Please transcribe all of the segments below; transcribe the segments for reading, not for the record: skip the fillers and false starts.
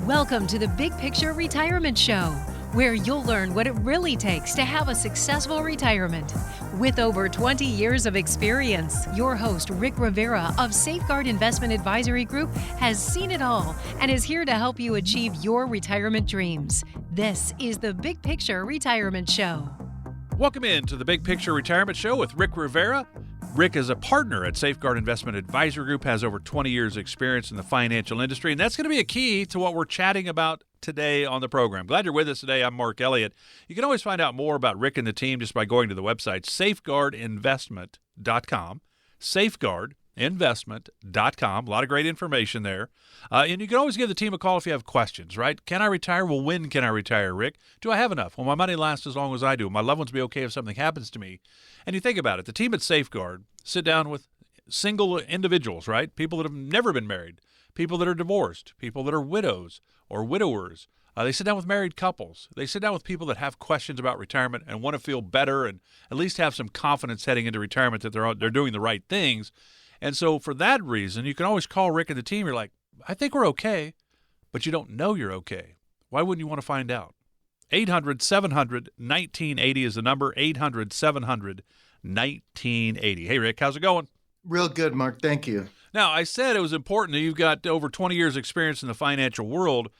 Welcome to the Big Picture Retirement Show, where you'll learn what it really takes to have a successful retirement. With over 20 years of experience, your host, Rick Rivera of Safeguard Investment Advisory Group, has seen it all and is here to help you achieve your retirement dreams. This is the Big Picture Retirement Show. Welcome in to the Big Picture Retirement Show with Rick Rivera. Rick is a partner at Safeguard Investment Advisory Group, has over 20 years experience in the financial industry, and that's going to be a key to what we're chatting about today on the program. Glad you're with us today. I'm Mark Elliott. You can always find out more about Rick and the team just by going to the website safeguardinvestment.com, safeguardinvestment.com. A lot of great information there. And you can always give the team a call if you have questions, right? Can I retire? Well, when can I retire, Rick? Do I have enough? Will my money last as long as I do? Will my loved ones be okay if something happens to me? And you think about it. The team at Safeguard sit down with single individuals, right? People that have never been married, people that are divorced, people that are widows or widowers. They sit down with married couples. They sit down with people that have questions about retirement and want to feel better and at least have some confidence heading into retirement that they're doing the right things. And so for that reason, you can always call Rick and the team. You're like, I think we're okay, but you don't know you're okay. Why wouldn't you want to find out? 800-700-1980 is the number, 800-700-1980. Hey, Rick, how's it going? Real good, Mark. Thank you. Now, I said it was important that you've got over 20 years experience in the financial world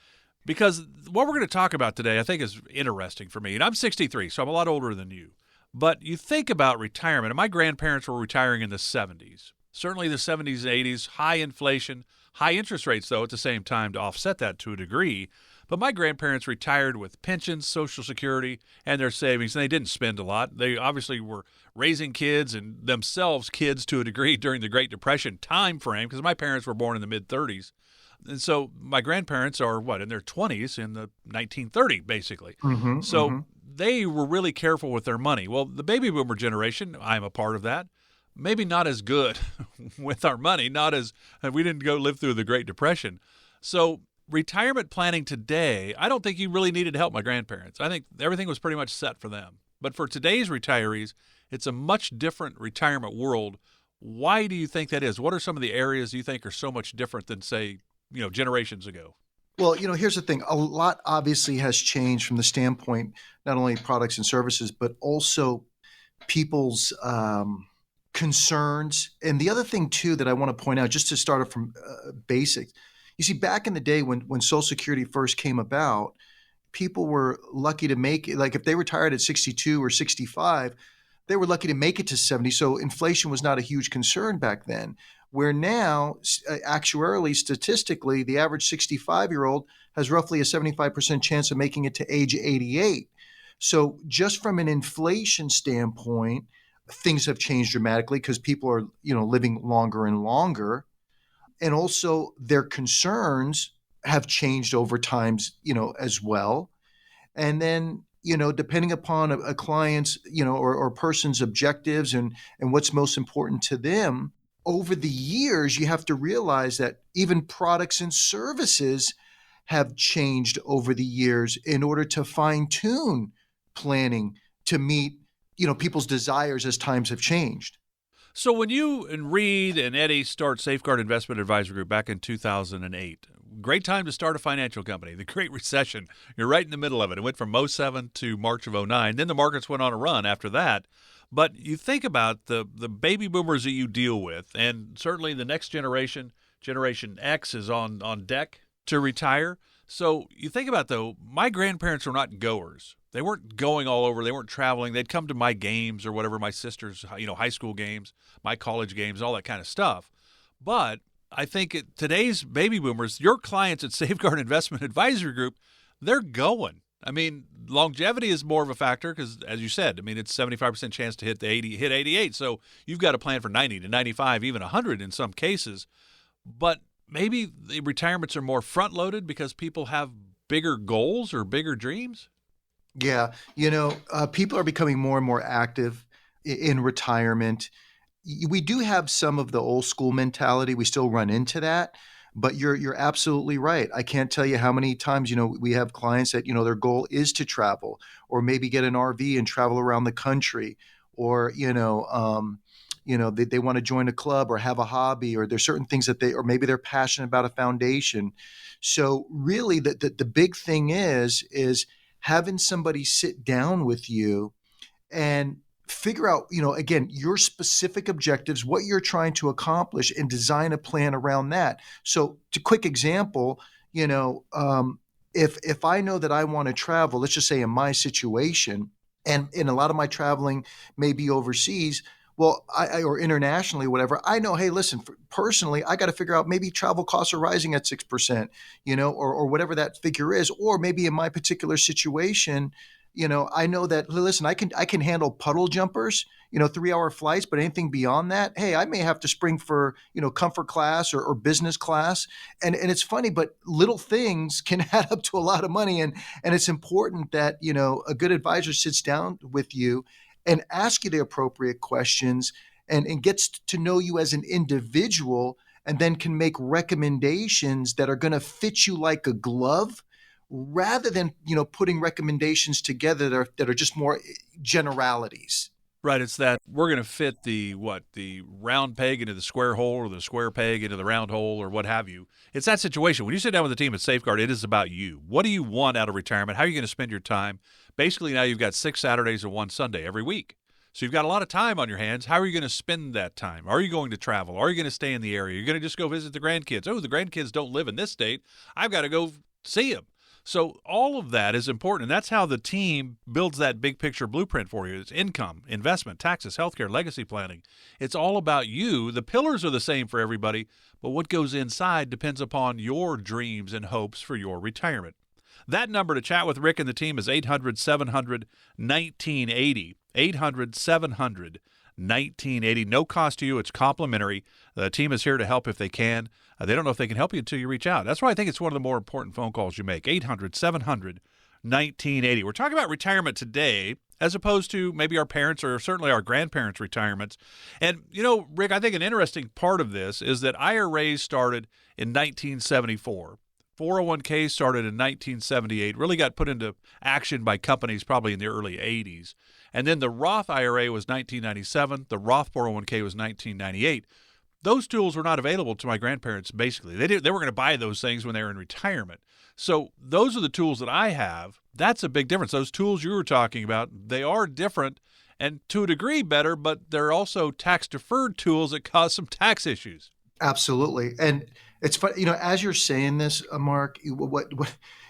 because what we're going to talk about today I think is interesting for me. And I'm 63, so I'm a lot older than you. But you think about retirement, and my grandparents were retiring in the 70s. Certainly the 70s and 80s, high inflation, high interest rates, though, at the same time to offset that to a degree. But my grandparents retired with pensions, Social Security, and their savings, and they didn't spend a lot. They obviously were raising kids and themselves kids to a degree during the Great Depression time frame, because my parents were born in the mid-30s. And so my grandparents are, in their 20s in the 1930, basically. They were really careful with their money. Well, the baby boomer generation, I'm a part of that, maybe not as good with our money, we didn't go live through the Great Depression. So retirement planning today, I don't think you really needed help my grandparents. I think everything was pretty much set for them. But for today's retirees, it's a much different retirement world. Why do you think that is? What are some of the areas you think are so much different than, say, generations ago? Well, here's the thing. A lot obviously has changed from the standpoint, not only products and services, but also people's concerns. And the other thing, too, that I want to point out, just to start off from basics, you see, back in the day when Social Security first came about, people were lucky to make it. Like if they retired at 62 or 65, they were lucky to make it to 70. So inflation was not a huge concern back then. Where now, actuarially, statistically, the average 65-year-old has roughly a 75% chance of making it to age 88. So just from an inflation standpoint, things have changed dramatically because people are, living longer and longer. And also their concerns have changed over times, as well. And then, depending upon a client's, or person's objectives and what's most important to them, over the years, you have to realize that even products and services have changed over the years in order to fine-tune planning to meet, people's desires as times have changed. So when you and Reed and Eddie start Safeguard Investment Advisory Group back in 2008, great time to start a financial company, the Great Recession. You're right in the middle of it. It went from 07 to March of 09. Then the markets went on a run after that. But you think about the baby boomers that you deal with, and certainly the next generation, Generation X, is on deck to retire. So you think about, though, my grandparents were not goers. They weren't going all over. They weren't traveling. They'd come to my games or whatever, my sister's, high school games, my college games, all that kind of stuff. But I think today's baby boomers, your clients at Safeguard Investment Advisory Group, they're going. I mean, longevity is more of a factor because, as you said, it's 75% chance to hit 88. So you've got to plan for 90 to 95, even 100 in some cases. But maybe the retirements are more front-loaded because people have bigger goals or bigger dreams? Yeah. People are becoming more and more active in retirement. We do have some of the old school mentality. We still run into that. But you're absolutely right. I can't tell you how many times, we have clients that, their goal is to travel or maybe get an RV and travel around the country or, they want to join a club or have a hobby, or there's certain things that or maybe they're passionate about a foundation. So really the big thing is having somebody sit down with you and figure out, again, your specific objectives, what you're trying to accomplish, and design a plan around that. So to quick example, if I know that I want to travel, let's just say in my situation, and in a lot of my traveling may be overseas, well, or internationally, whatever, I know, hey, listen, personally, I got to figure out maybe travel costs are rising at 6%, or whatever that figure is. Or maybe in my particular situation, I know that, listen, I can handle puddle jumpers, 3-hour flights, but anything beyond that, hey, I may have to spring for, comfort class or business class. And it's funny, but little things can add up to a lot of money. And it's important that, a good advisor sits down with you and asks you the appropriate questions and gets to know you as an individual, and then can make recommendations that are going to fit you like a glove, rather than, putting recommendations together that are just more generalities. Right. It's that we're going to fit the round peg into the square hole, or the square peg into the round hole, or what have you. It's that situation. When you sit down with the team at Safeguard, it is about you. What do you want out of retirement? How are you going to spend your time? Basically, now you've got 6 Saturdays and 1 Sunday every week. So you've got a lot of time on your hands. How are you going to spend that time? Are you going to travel? Are you going to stay in the area? You're going to just go visit the grandkids. Oh, the grandkids don't live in this state. I've got to go see them. So all of that is important, and that's how the team builds that big picture blueprint for you. It's income, investment, taxes, healthcare, legacy planning. It's all about you. The pillars are the same for everybody, but what goes inside depends upon your dreams and hopes for your retirement. That number to chat with Rick and the team is 800-700-1980, 800-700-1980. No cost to you. It's complimentary. The team is here to help if they can. They don't know if they can help you until you reach out. That's why I think it's one of the more important phone calls you make, 800-700-1980. We're talking about retirement today, as opposed to maybe our parents' or certainly our grandparents' retirements. And, Rick, I think an interesting part of this is that IRAs started in 1974. 401ks started in 1978, really got put into action by companies probably in the early 80s. And then the Roth IRA was 1997. The Roth 401k was 1998. Those tools were not available to my grandparents, basically. They were going to buy those things when they were in retirement. So those are the tools that I have. That's a big difference. Those tools you were talking about, they are different and to a degree better, but they're also tax-deferred tools that cause some tax issues. Absolutely. And it's fun, as you're saying this, Mark, what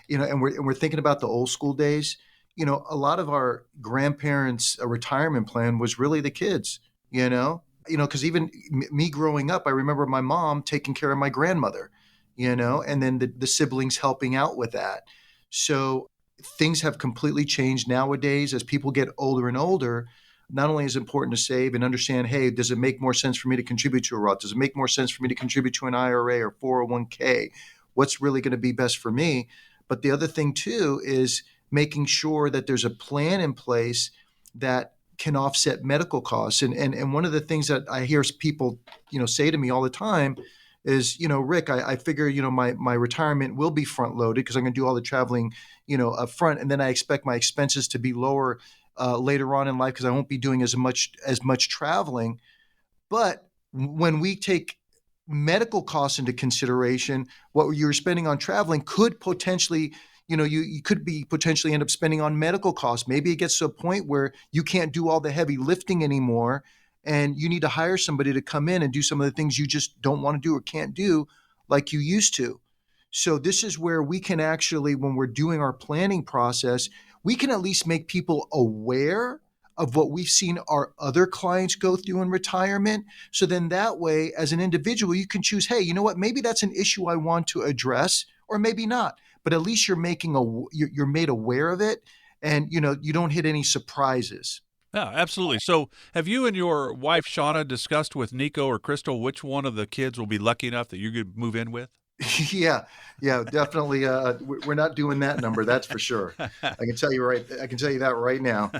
and we're thinking about the old school days, a lot of our grandparents' retirement plan was really the kids, because even me growing up, I remember my mom taking care of my grandmother, and then the siblings helping out with that. So things have completely changed nowadays as people get older and older. Not only is it important to save and understand, hey, does it make more sense for me to contribute to a Roth? Does it make more sense for me to contribute to an IRA or 401k? What's really going to be best for me? But the other thing too is making sure that there's a plan in place that can offset medical costs. And one of the things that I hear people, say to me all the time is, Rick, I figure, my retirement will be front loaded because I'm going to do all the traveling, up front. And then I expect my expenses to be lower later on in life because I won't be doing as much traveling. But when we take medical costs into consideration, what you're spending on traveling could potentially, you could be potentially end up spending on medical costs. Maybe it gets to a point where you can't do all the heavy lifting anymore, and you need to hire somebody to come in and do some of the things you just don't want to do or can't do like you used to. So this is where we can actually, when we're doing our planning process, we can at least make people aware of what we've seen our other clients go through in retirement. So then that way, as an individual, you can choose, hey, you know what, maybe that's an issue I want to address, or maybe not. But at least you're made aware of it, and you don't hit any surprises. Yeah, absolutely. So have you and your wife, Shauna, discussed with Nico or Crystal which one of the kids will be lucky enough that you could move in with? Yeah, definitely. We're not doing that number. That's for sure. I can tell you that right now.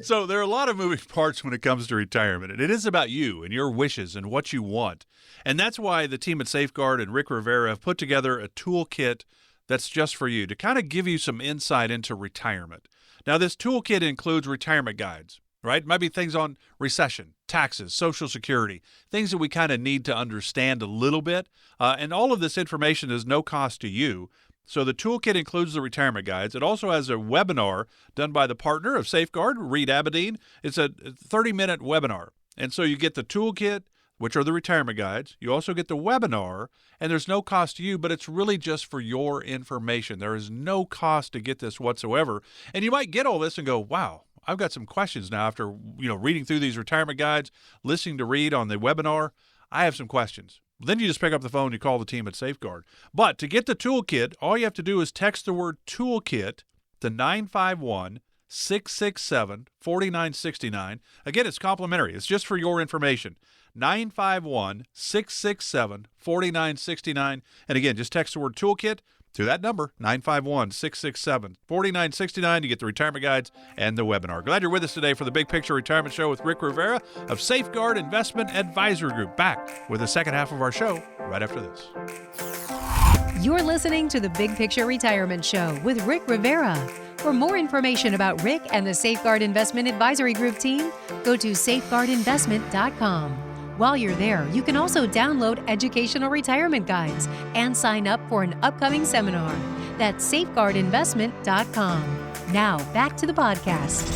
So there are a lot of moving parts when it comes to retirement, and it is about you and your wishes and what you want. And that's why the team at Safeguard and Rick Rivera have put together a toolkit that's just for you to kind of give you some insight into retirement. Now, this toolkit includes retirement guides, right? It might be things on recession, taxes, Social Security, things that we kind of need to understand a little bit. And all of this information is no cost to you. So the toolkit includes the retirement guides. It also has a webinar done by the partner of Safeguard, Reed Aberdeen. It's a 30-minute webinar. And so you get the toolkit, which are the retirement guides. You also get the webinar, and there's no cost to you, but it's really just for your information. There is no cost to get this whatsoever. And you might get all this and go, wow, I've got some questions now after reading through these retirement guides, listening to Reed on the webinar. I have some questions. Then you just pick up the phone and you call the team at Safeguard. But to get the toolkit, all you have to do is text the word toolkit to 951-667-4969. Again, it's complimentary. It's just for your information. 951-667-4969. And again, just text the word toolkit to that number, 951-667-4969. You get the retirement guides and the webinar. Glad you're with us today for the Big Picture Retirement Show with Rick Rivera of Safeguard Investment Advisory Group. Back with the second half of our show right after this. You're listening to the Big Picture Retirement Show with Rick Rivera. For more information about Rick and the Safeguard Investment Advisory Group team, go to safeguardinvestment.com. While you're there, you can also download educational retirement guides and sign up for an upcoming seminar. That's safeguardinvestment.com. Now, back to the podcast.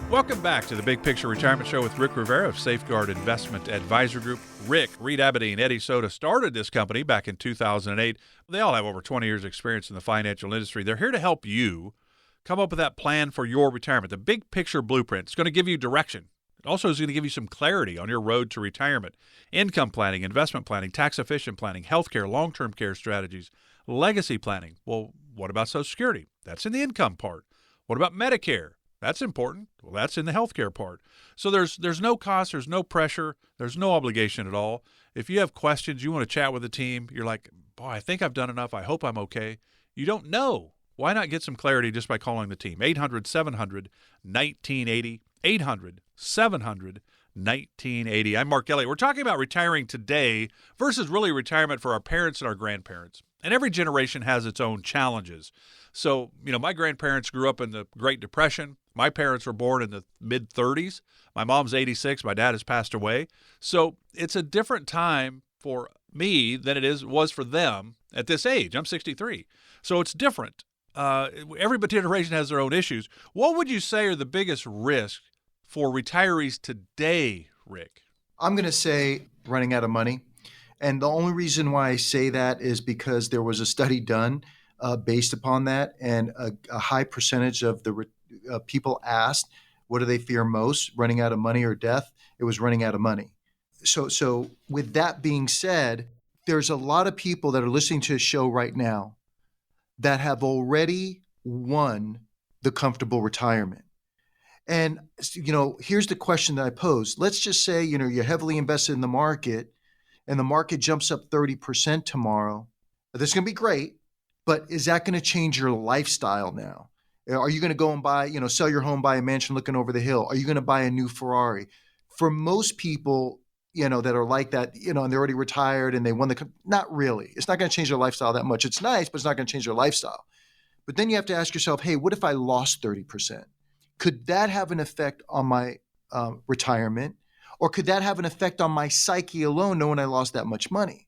Welcome back to the Big Picture Retirement Show with Rick Rivera of Safeguard Investment Advisory Group. Rick, Reed Aberdeen, Eddie Soda started this company back in 2008. They all have over 20 years experience in the financial industry. They're here to help you come up with that plan for your retirement. The Big Picture Blueprint. It's going to give you direction. It also is going to give you some clarity on your road to retirement. Income planning, investment planning, tax-efficient planning, healthcare, long-term care strategies, legacy planning. Well, what about Social Security? That's in the income part. What about Medicare? That's important. Well, that's in the healthcare part. So there's no cost, there's no pressure, there's no obligation at all. If you have questions, you want to chat with the team, you're like, boy, I think I've done enough. I hope I'm okay. You don't know. Why not get some clarity just by calling the team? 800-700-1980, 800-700-1980. I'm Mark Elliott. We're talking about retiring today versus really retirement for our parents and our grandparents. And every generation has its own challenges. So, my grandparents grew up in the Great Depression. My parents were born in the mid-30s. My mom's 86. My dad has passed away. So it's a different time for me than it was for them at this age. I'm 63. So it's different. Every generation has their own issues. What would you say are the biggest risks for retirees today, Rick? I'm going to say running out of money. And the only reason why I say that is because there was a study done based upon that, and a high percentage of the people asked, what do they fear most, running out of money or death? It was running out of money. So with that being said, there's a lot of people that are listening to the show right now that have already won the comfortable retirement. And, here's the question that I pose. Let's just say, you're heavily invested in the market and the market jumps up 30% tomorrow. That's going to be great, but is that going to change your lifestyle now? Are you going to go and buy, sell your home, buy a mansion looking over the hill? Are you going to buy a new Ferrari? For most people, that are like that, and they're already retired and they won not really. It's not going to change their lifestyle that much. It's nice, but it's not going to change their lifestyle. But then you have to ask yourself, hey, what if I lost 30%? Could that have an effect on my retirement? Or could that have an effect on my psyche alone, knowing I lost that much money?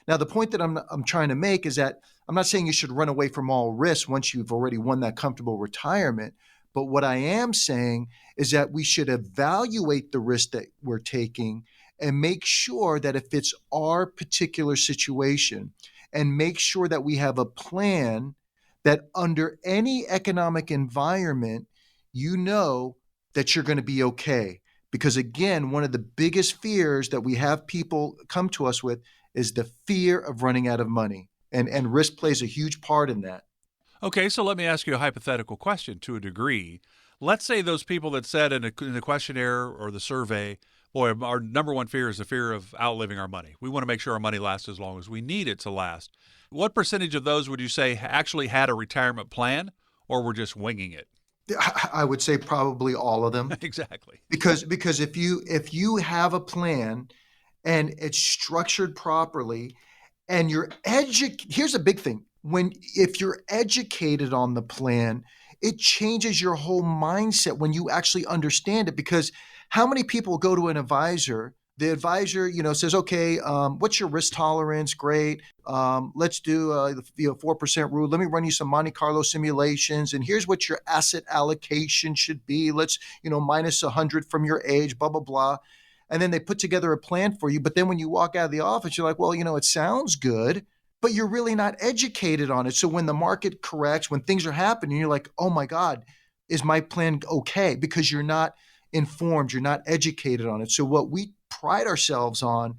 Now, the point that I'm trying to make is that I'm not saying you should run away from all risks once you've already won that comfortable retirement. But what I am saying is that we should evaluate the risk that we're taking and make sure that it fits our particular situation, and make sure that we have a plan that under any economic environment, that you're going to be okay. Because again, one of the biggest fears that we have people come to us with is the fear of running out of money. And risk plays a huge part in that. Okay, so let me ask you a hypothetical question to a degree. Let's say those people that said in the questionnaire or the survey, boy, our number one fear is the fear of outliving our money. We want to make sure our money lasts as long as we need it to last. What percentage of those would you say actually had a retirement plan or were just winging it? I would say probably all of them. Exactly. Because if you have a plan and it's structured properly and here's a big thing. If you're educated on the plan, it changes your whole mindset when you actually understand it. Because how many people go to an advisor? The advisor, says, okay, what's your risk tolerance? Great. Let's do the 4% rule. Let me run you some Monte Carlo simulations. And here's what your asset allocation should be. Let's, minus 100 from your age, blah, blah, blah. And then they put together a plan for you. But then when you walk out of the office, you're like, well, it sounds good, but you're really not educated on it. So when the market corrects, when things are happening, you're like, oh my God, is my plan okay? Because you're not informed, you're not educated on it. So what we pride ourselves on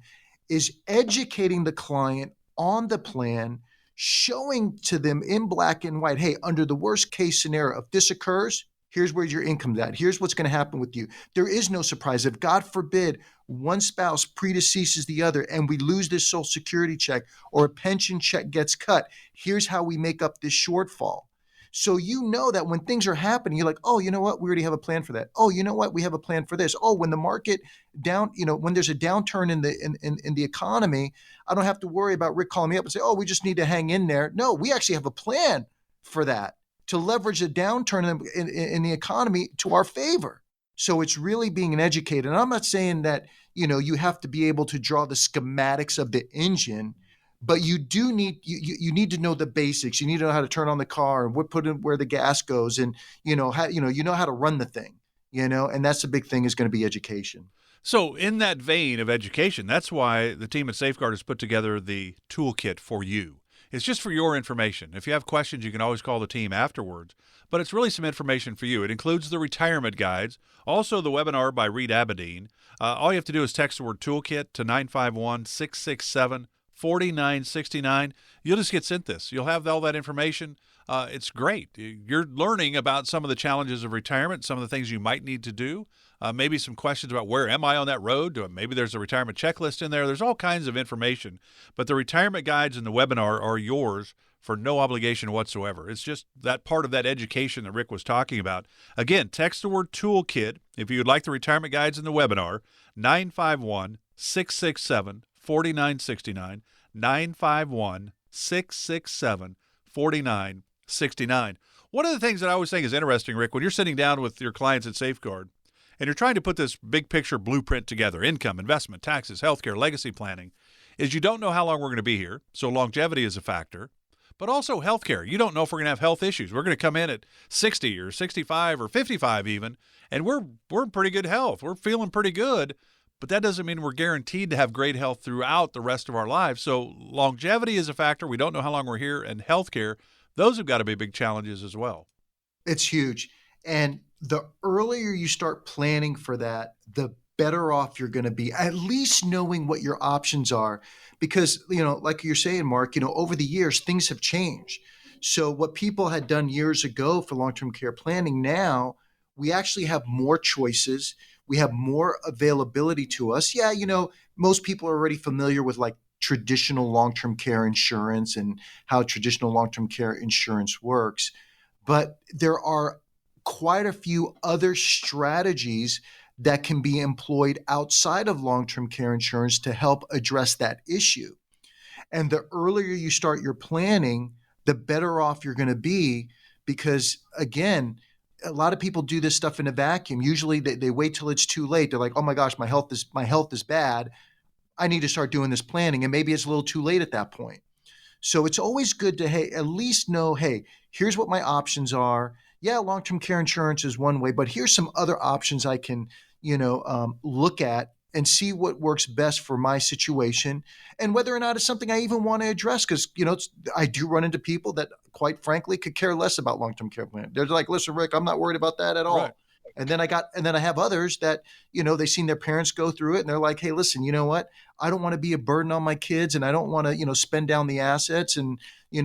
is educating the client on the plan, showing to them in black and white, hey, under the worst case scenario, if this occurs, here's where your income's at. Here's what's going to happen with you. There is no surprise. If God forbid one spouse predeceases the other and we lose this Social Security check or a pension check gets cut, here's how we make up this shortfall. So that when things are happening, you're like, oh, you know what? We already have a plan for that. Oh, you know what? We have a plan for this. Oh, when the market when there's a downturn in the economy, I don't have to worry about Rick calling me up and say, oh, we just need to hang in there. No, we actually have a plan for that to leverage a downturn in the economy to our favor. So it's really being an educator. And I'm not saying that, you have to be able to draw the schematics of the engine, but you do need you need to know the basics. You need to know how to turn on the car and put in where the gas goes, and how to run the thing. And that's the big thing is going to be education. So in that vein of education, that's why the team at Safeguard has put together the toolkit for you. It's just for your information. If you have questions, you can always call the team afterwards. But it's really some information for you. It includes the retirement guides, also the webinar by Reed Abedin. All you have to do is text the word toolkit to 951-667-4969. You'll just get sent this. You'll have all that information. It's great. You're learning about some of the challenges of retirement, some of the things you might need to do, maybe some questions about where am I on that road? Maybe there's a retirement checklist in there. There's all kinds of information. But the retirement guides and the webinar are yours for no obligation whatsoever. It's just that part of that education that Rick was talking about. Again, text the word toolkit if you would like the retirement guides and the webinar, 951-667-4969, 951-667-4969. One of the things that I always think is interesting, Rick, when you're sitting down with your clients at Safeguard and you're trying to put this big picture blueprint together, income, investment, taxes, healthcare, legacy planning, is you don't know how long we're going to be here, so longevity is a factor. But also healthcare. You don't know if we're going to have health issues. We're going to come in at 60 or 65 or 55 even, and we're in pretty good health. We're feeling pretty good, but that doesn't mean we're guaranteed to have great health throughout the rest of our lives. So longevity is a factor. We don't know how long we're here, and healthcare, those have got to be big challenges as well. It's huge. And the earlier you start planning for that, the better off you're going to be, at least knowing what your options are. Because, like you're saying, Mark, over the years, things have changed. So what people had done years ago for long-term care planning, now we actually have more choices. We have more availability to us. Yeah, most people are already familiar with like traditional long-term care insurance and how traditional long-term care insurance works. But there are quite a few other strategies that can be employed outside of long-term care insurance to help address that issue. And the earlier you start your planning, the better off you're going to be, because again, a lot of people do this stuff in a vacuum. Usually they wait till it's too late. They're like, oh my gosh, my health is bad. I need to start doing this planning. And maybe it's a little too late at that point. So it's always good to, at least know, here's what my options are. Yeah, long-term care insurance is one way, but here's some other options I can look at and see what works best for my situation, and whether or not it's something I even want to address. Because, I do run into people that, quite frankly, could care less about long-term care plan. They're like, listen, Rick, I'm not worried about that at all. Right. And then I have others that, they've seen their parents go through it and they're like, hey, listen, you know what? I don't want to be a burden on my kids, and I don't want to, spend down the assets. And,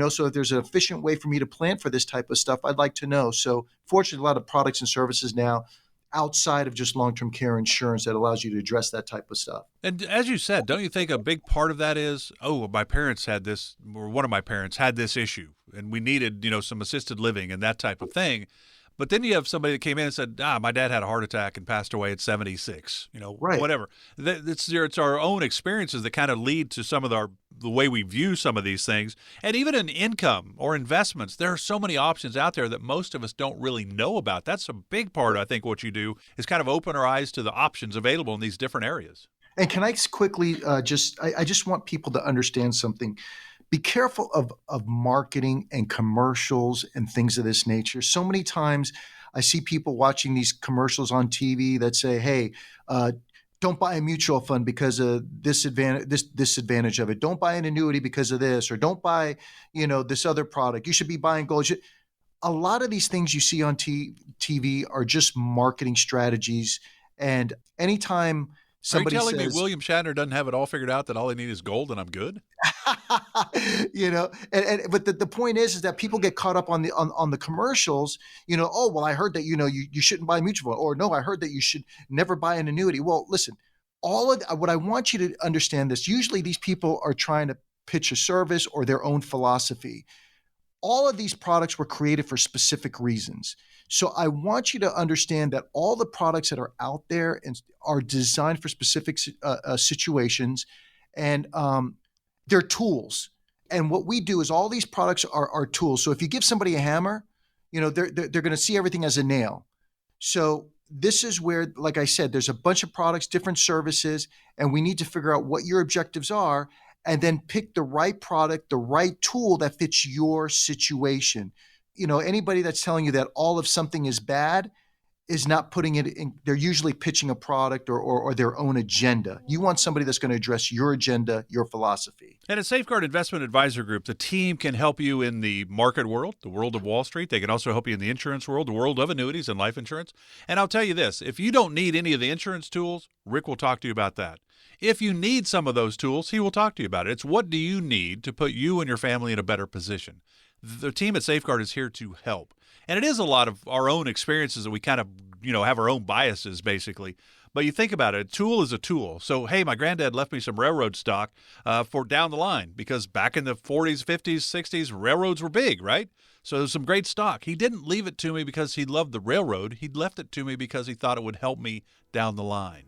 so if there's an efficient way for me to plan for this type of stuff, I'd like to know. So fortunately, a lot of products and services now outside of just long-term care insurance that allows you to address that type of stuff. And as you said, don't you think a big part of that is, my parents had this, or one of my parents had this issue, and we needed, some assisted living and that type of thing. But then you have somebody that came in and said, my dad had a heart attack and passed away at 76, Right. whatever. It's our own experiences that kind of lead to some of the way we view some of these things. And even in income or investments, there are so many options out there that most of us don't really know about. That's a big part, I think, what you do is kind of open our eyes to the options available in these different areas. And can I quickly I just want people to understand something. Be careful of marketing and commercials and things of this nature. So many times I see people watching these commercials on TV that say, hey, don't buy a mutual fund because of this disadvantage of it. Don't buy an annuity because of this, or don't buy, this other product. You should be buying gold. A lot of these things you see on TV are just marketing strategies. And anytime somebody Are you telling says, me William Shatner doesn't have it all figured out, that all I need is gold and I'm good? But the point is that people get caught up on the commercials. Oh, well, I heard that you shouldn't buy a mutual fund, or no, I heard that you should never buy an annuity. Well, listen, all of what I want you to understand this. Usually, these people are trying to pitch a service or their own philosophy. All of these products were created for specific reasons. So I want you to understand that all the products that are out there are designed for specific situations, and they're tools. And what we do is all these products are tools. So if you give somebody a hammer, they're going to see everything as a nail. So this is where, like I said, there's a bunch of products, different services, and we need to figure out what your objectives are and then pick the right product, the right tool that fits your situation. Anybody that's telling you that all of something is bad is not putting it in. They're usually pitching a product or their own agenda. You want somebody that's going to address your agenda, your philosophy. And at Safeguard Investment Advisor Group, the team can help you in the market world, the world of Wall Street. They can also help you in the insurance world, the world of annuities and life insurance. And I'll tell you this, if you don't need any of the insurance tools, Rick will talk to you about that. If you need some of those tools, he will talk to you about it. It's what do you need to put you and your family in a better position. The team at Safeguard is here to help. And it is a lot of our own experiences that we kind of, have our own biases, basically. But you think about it, a tool is a tool. So, hey, my granddad left me some railroad stock for down the line, because back in the 40s, 50s, 60s, railroads were big, right? So there's some great stock. He didn't leave it to me because he loved the railroad. He left it to me because he thought it would help me down the line.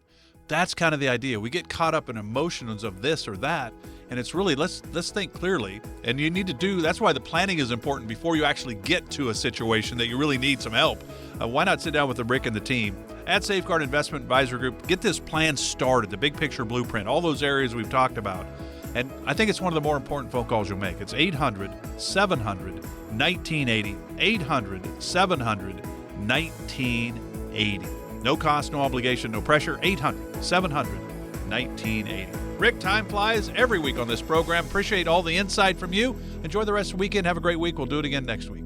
That's kind of the idea. We get caught up in emotions of this or that, and it's really, let's think clearly. And you need to that's why the planning is important before you actually get to a situation that you really need some help. Why not sit down with Rick and the team at Safeguard Investment Advisor Group, get this plan started, the big picture blueprint, all those areas we've talked about. And I think it's one of the more important phone calls you'll make. It's 800-700-1980, 800-700-1980. No cost, no obligation, no pressure. 800-700-1980. Rick, time flies every week on this program. Appreciate all the insight from you. Enjoy the rest of the weekend. Have a great week. We'll do it again next week.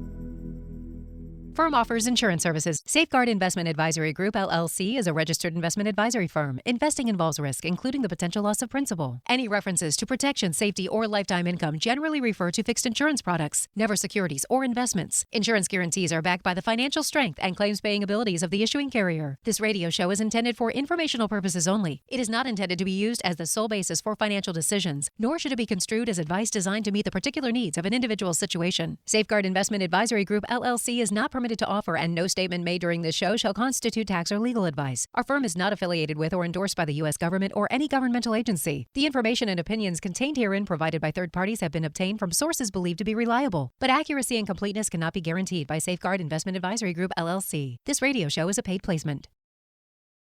Firm offers insurance services. Safeguard Investment Advisory Group, LLC is a registered investment advisory firm. Investing involves risk, including the potential loss of principal. Any references to protection, safety, or lifetime income generally refer to fixed insurance products, never securities or investments. Insurance guarantees are backed by the financial strength and claims-paying abilities of the issuing carrier. This radio show is intended for informational purposes only. It is not intended to be used as the sole basis for financial decisions, nor should it be construed as advice designed to meet the particular needs of an individual situation. Safeguard Investment Advisory Group, LLC is not permitted to offer, and no statement made during this show shall constitute tax or legal advice. Our firm is not affiliated with or endorsed by the U.S. government or any governmental agency. The information and opinions contained herein provided by third parties have been obtained from sources believed to be reliable, but accuracy and completeness cannot be guaranteed by Safeguard Investment Advisory Group, LLC. This radio show is a paid placement.